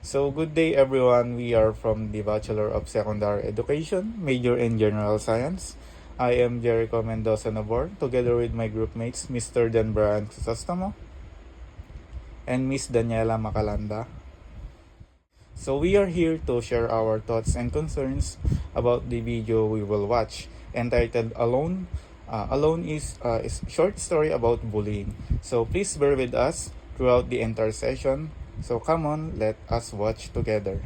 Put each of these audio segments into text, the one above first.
So, good day everyone. We are from the Bachelor of Secondary Education, major in General Science. I am Jericho Mendoza Nabor, together with my group mates, Mr. Dan Brian Crisostamo and Miss Daniela Macalanda. So, we are here to share our thoughts and concerns about the video we will watch, entitled Alone. Alone is a short story about bullying. So, please bear with us throughout the entire session. So, come on, let us watch together.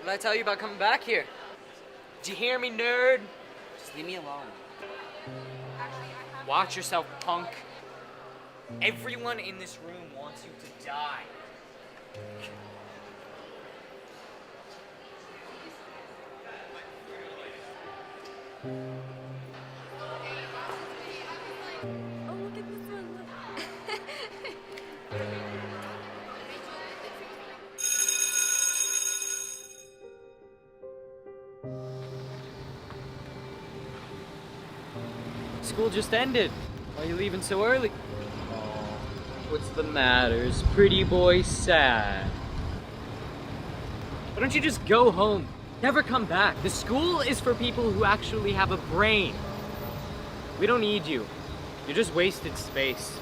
What did I tell you about coming back here? Did you hear me, nerd? Just leave me alone. Watch yourself, punk. Everyone in this room wants you to die. Oh, look at this one. Look. School just ended. Why are you leaving so early? What's the matter? Is pretty boy sad? Why don't you just go home? Never come back. The school is for people who actually have a brain. We don't need you. You just wasted space.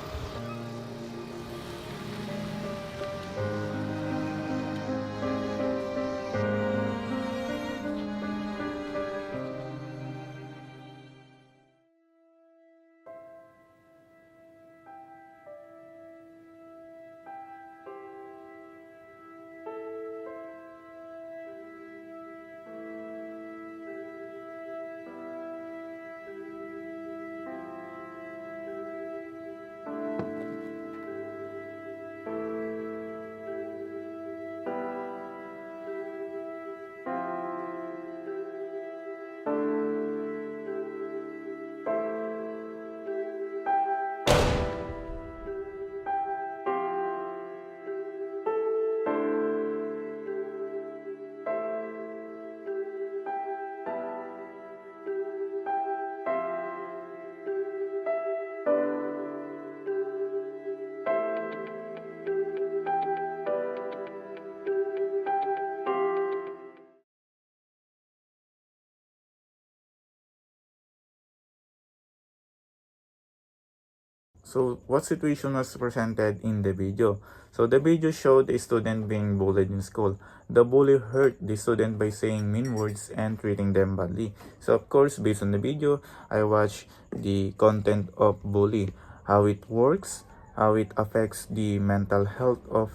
So, what situation was presented in the video? So, the video showed a student being bullied in school. The bully hurt the student by saying mean words and treating them badly. So, of course, based on the video, I watched the content of bully, how it works, how it affects the mental health of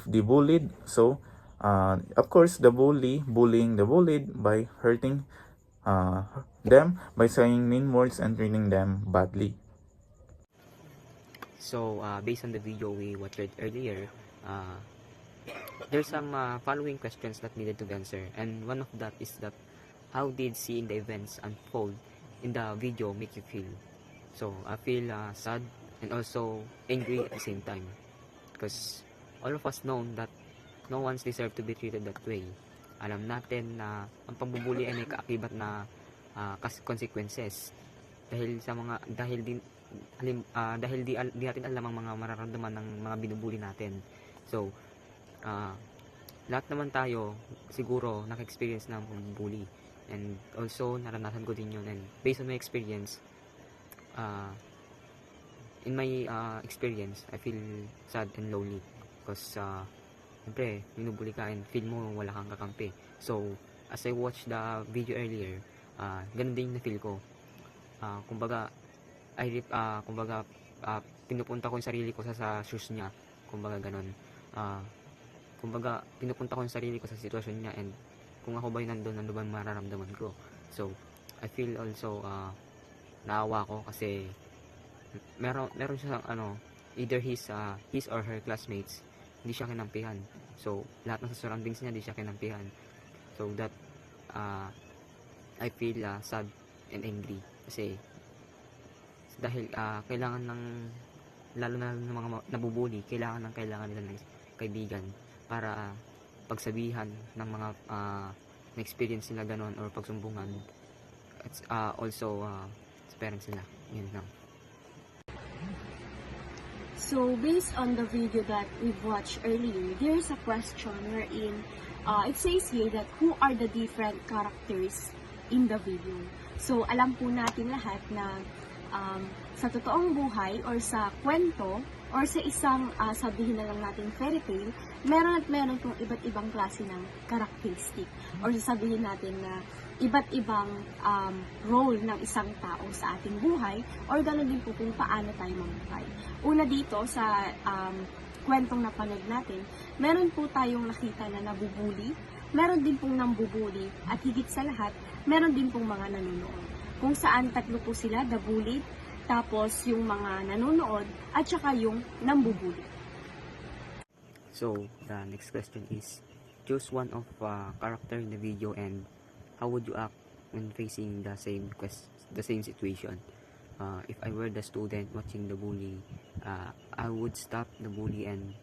the bullied. So, of course, the bullying the bullied by hurting them by saying mean words and treating them badly. So, based on the video we watched earlier, uh, there's some following questions that needed to be answered. And one of that is that, how did seeing the events unfold in the video make you feel? So, I feel sad and also angry at the same time. Because all of us know that no one's deserved to be treated that way. Alam natin na ang pambubuli ay may kaakibat na consequences. Dahil di natin alam ang mga mararamdaman ng mga binubuli natin. So, lahat naman tayo siguro naka-experience ng pambubuli, and also naranasan ko din yun, and based on my experience, in my experience, I feel sad and lonely because siyempre binubuli ka and feel mo wala kang kakampi. So as I watched the video earlier, ganun din na feel ko. Kumbaga pinupunta ko yung sarili ko sa shoes niya, kumbaga ganun. Kumbaga pinupunta ko yung sarili ko sa sitwasyon niya, and kung ako ba yung nandun, ano ba yung mararamdaman ko. So I feel also naawa ko kasi meron siya either his or her classmates, hindi siya kinampihan. So lahat ng surroundings niya hindi siya kinampihan. So that I feel sad and angry kasi dahil kailangan ng lalo na ng mga nabubuli, kailangan nila ng kaibigan para pagsabihan ng mga na-experience nila ganon or pagsumbungan. It's also sa parents nila. Yun lang. So, based on the video that we've watched earlier, there's a question wherein it says here that who are the different characters in the video. So, alam po natin lahat na sa totoong buhay or sa kwento or sa isang sabihin na lang natin fairy tale, meron pong iba't ibang klase ng characteristic or sasabihin natin na iba't ibang role ng isang tao sa ating buhay or gano'n din po kung paano tayo mamuhay. Una dito sa kwentong napanood natin, meron po tayong nakita na nabubuli, meron din pong nambubuli at higit sa lahat, meron din pong mga nanonood. Kung saan tatlo po sila, the bullied, tapos yung mga nanonood at saka yung nambubuli. So, the next question is, choose one of character in the video and how would you act when facing the same situation? If I were the student watching the bully, I would stop the bully and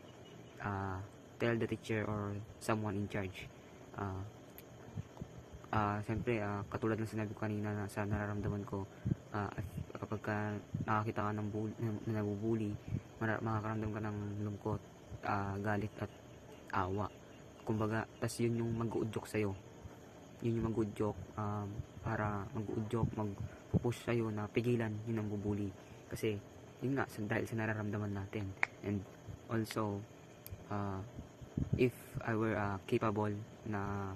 tell the teacher or someone in charge. Siyempre, katulad ng sinabi ko kanina na sa nararamdaman ko, kapag nakakita ka ng nabubuli, makakaramdam ka ng lungkot, galit at awa. Kumbaga, tas yun yung mag-uudyok sa'yo. Yun yung mag-uudyok para mag-uudyok, mag-push sa'yo na pigilan yun ang bubuli. Kasi, yun nga, dahil sa nararamdaman natin. And also, if I were capable na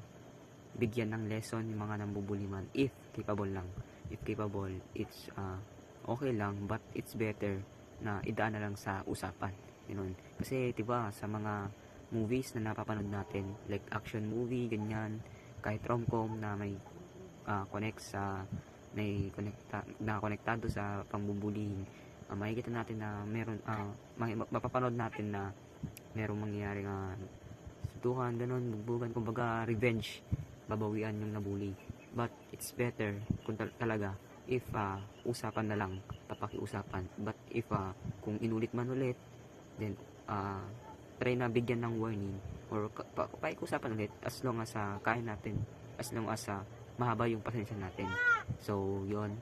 bigyan ng lesson yung mga nambubuli man, if capable, it's okay lang, but it's better na idaan na lang sa usapan. Ganun. Kasi, diba, sa mga movies na napapanood natin, like action movie, ganyan, kahit rom-com na may konektado sa pambubullying, makikita natin na meron, mapapanood natin na merong mangyayaring suntukan, ganun, bugbugan, kumbaga revenge, babawian yung nabully. But it's better kung talaga if usapan na lang, papakiusapan. But if kung inulit man ulit, then try na bigyan ng warning or pakiusapan ulit as long as kaya natin, as long as mahaba yung pasensya natin. So yun,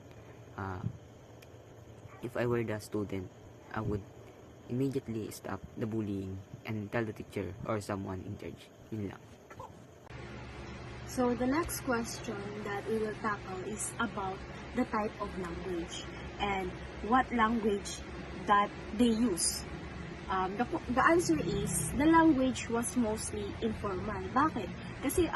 if I were the student, I would immediately stop the bullying and tell the teacher or someone in charge. Yun lang. So, the next question that we will tackle is about the type of language and what language that they use. The answer is, the language was mostly informal. Bakit? Kasi,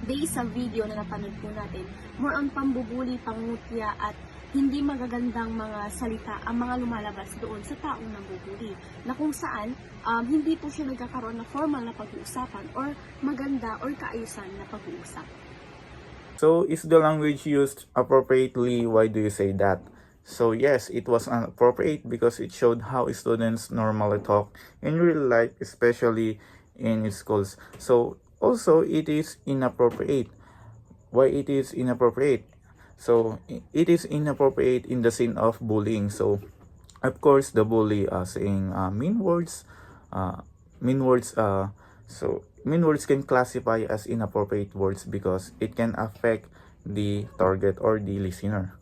based sa video na napanood po natin, more on pambubuli, pangutya, at hindi magagandang mga salita ang mga lumalabas doon sa taong nambubuli. Na kung saan, hindi po siya nagkakaroon ng formal na pag-uusapan or maganda or kaayusan na pag-uusap. So, is the language used appropriately? Why do you say that? So, yes, it was inappropriate because it showed how students normally talk in real life, especially in schools. So, also, it is inappropriate. Why it is inappropriate? So, it is inappropriate in the scene of bullying. So, of course, the bully saying mean words. Mean words can classify as inappropriate words because it can affect the target or the listener.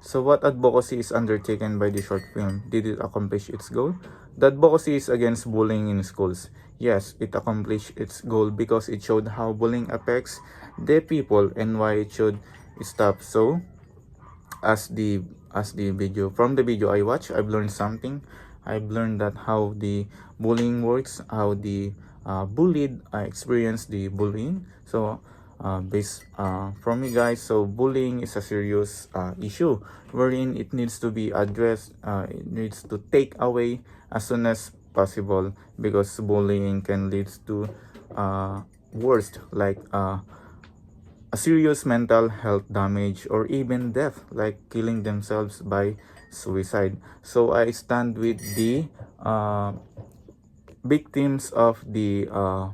So, what advocacy is undertaken by the short film? Did it accomplish its goal? The advocacy is against bullying in schools. Yes, it accomplished its goal because it showed how bullying affects the people and why it should stop. So, as the video I watched, I've learned something. I've learned that how the bullying works, how the bullied experience the bullying. So, based from me, guys, so bullying is a serious issue wherein it needs to be addressed. It needs to take away as soon as possible because bullying can lead to worst like a serious mental health damage or even death, like killing themselves by suicide. So I stand with the victims of the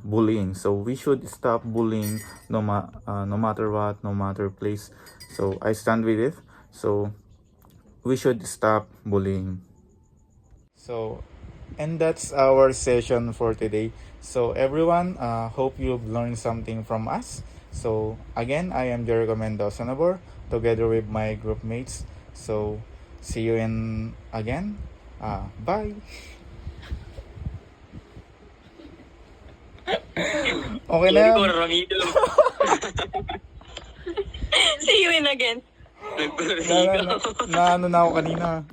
bullying. So we should stop bullying no matter what, no matter place. So I stand with it. So we should stop bullying. So, and that's our session for today. So everyone, hope you've learned something from us. So again, I am Jericho Mendoza Nabor, together with my group mates. So see you in again. Bye. Okay na yan. See you in again. Na ano na ako kanina.